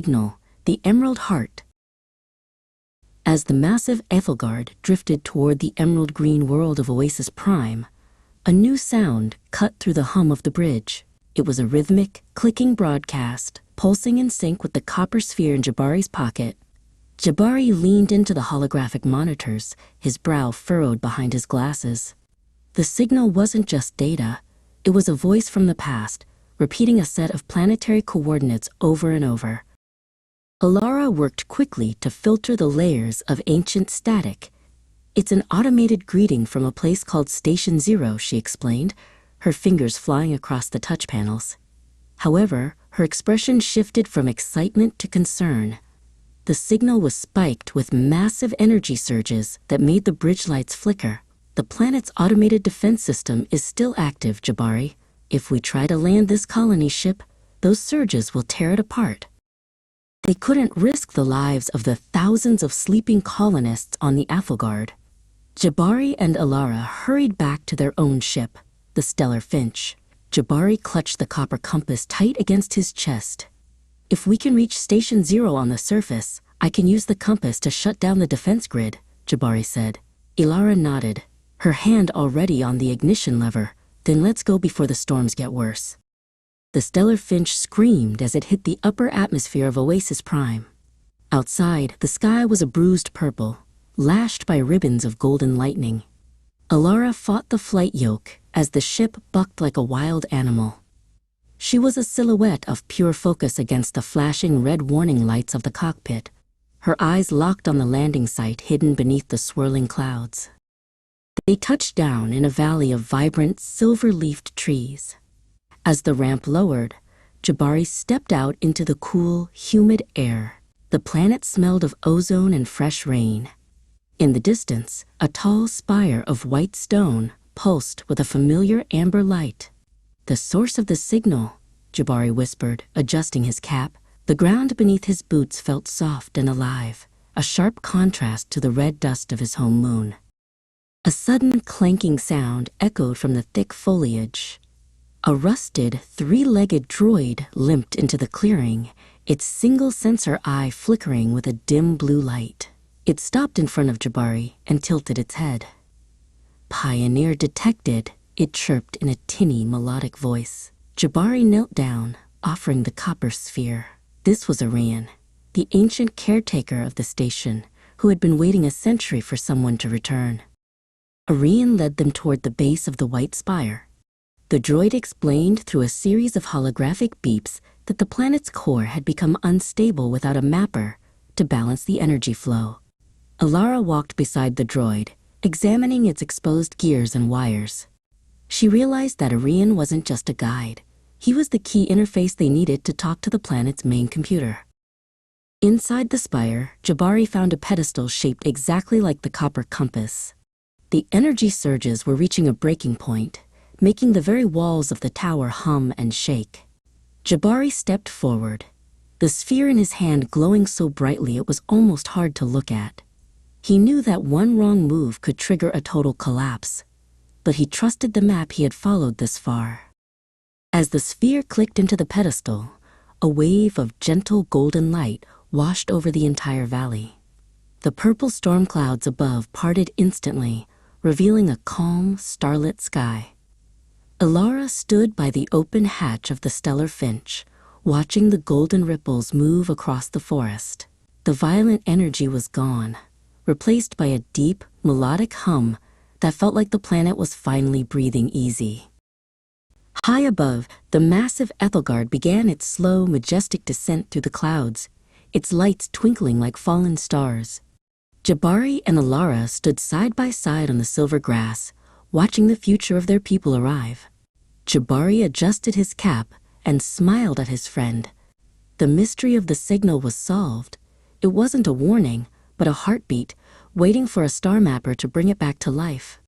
signal, the Emerald Heart. As the massive Ethelgard drifted toward the emerald green world of Oasis Prime, a new sound cut through the hum of the bridge. It was a rhythmic, clicking broadcast, pulsing in sync with the copper sphere in Jabari's pocket. Jabari leaned into the holographic monitors, his brow furrowed behind his glasses. The signal wasn't just data, it was a voice from the past, repeating a set of planetary coordinates over and over. Alara worked quickly to filter the layers of ancient static. "It's an automated greeting from a place called Station Zero," she explained, her fingers flying across the touch panels. However, her expression shifted from excitement to concern. The signal was spiked with massive energy surges that made the bridge lights flicker. "The planet's automated defense system is still active, Jabari. If we try to land this colony ship, those surges will tear it apart." They couldn't risk the lives of the thousands of sleeping colonists on the Ethelgard. Jabari and Alara hurried back to their own ship, the Stellar Finch. Jabari clutched the copper compass tight against his chest. "If we can reach Station Zero on the surface, I can use the compass to shut down the defense grid," Jabari said. Alara nodded, her hand already on the ignition lever. "Then let's go before the storms get worse." The Stellar Finch screamed as it hit the upper atmosphere of Oasis Prime. Outside, the sky was a bruised purple, lashed by ribbons of golden lightning. Alara fought the flight yoke as the ship bucked like a wild animal. She was a silhouette of pure focus against the flashing red warning lights of the cockpit, her eyes locked on the landing site hidden beneath the swirling clouds. They touched down in a valley of vibrant, silver-leafed trees. As the ramp lowered, Jabari stepped out into the cool, humid air. The planet smelled of ozone and fresh rain. In the distance, a tall spire of white stone pulsed with a familiar amber light. "The source of the signal," Jabari whispered, adjusting his cap. The ground beneath his boots felt soft and alive, a sharp contrast to the red dust of his home moon. A sudden clanking sound echoed from the thick foliage. A rusted, three-legged droid limped into the clearing, its single sensor eye flickering with a dim blue light. It stopped in front of Jabari and tilted its head. "Pioneer detected," it chirped in a tinny, melodic voice. Jabari knelt down, offering the copper sphere. This was Arian, the ancient caretaker of the station, who had been waiting a century for someone to return. Arian led them toward the base of the white spire. The droid explained through a series of holographic beeps that the planet's core had become unstable without a mapper to balance the energy flow. Alara walked beside the droid, examining its exposed gears and wires. She realized that Arian wasn't just a guide. He was the key interface they needed to talk to the planet's main computer. Inside the spire, Jabari found a pedestal shaped exactly like the copper compass. The energy surges were reaching a breaking point, making the very walls of the tower hum and shake. Jabari stepped forward, the sphere in his hand glowing so brightly it was almost hard to look at. He knew that one wrong move could trigger a total collapse, but he trusted the map he had followed this far. As the sphere clicked into the pedestal, a wave of gentle golden light washed over the entire valley. The purple storm clouds above parted instantly, revealing a calm, starlit sky. Alara stood by the open hatch of the Stellar Finch, watching the golden ripples move across the forest. The violent energy was gone, replaced by a deep, melodic hum that felt like the planet was finally breathing easy. High above, the massive Ethelgard began its slow, majestic descent through the clouds, its lights twinkling like fallen stars. Jabari and Alara stood side by side on the silver grass, watching the future of their people arrive. Jabari adjusted his cap and smiled at his friend. The mystery of the signal was solved. It wasn't a warning, but a heartbeat, waiting for a star mapper to bring it back to life.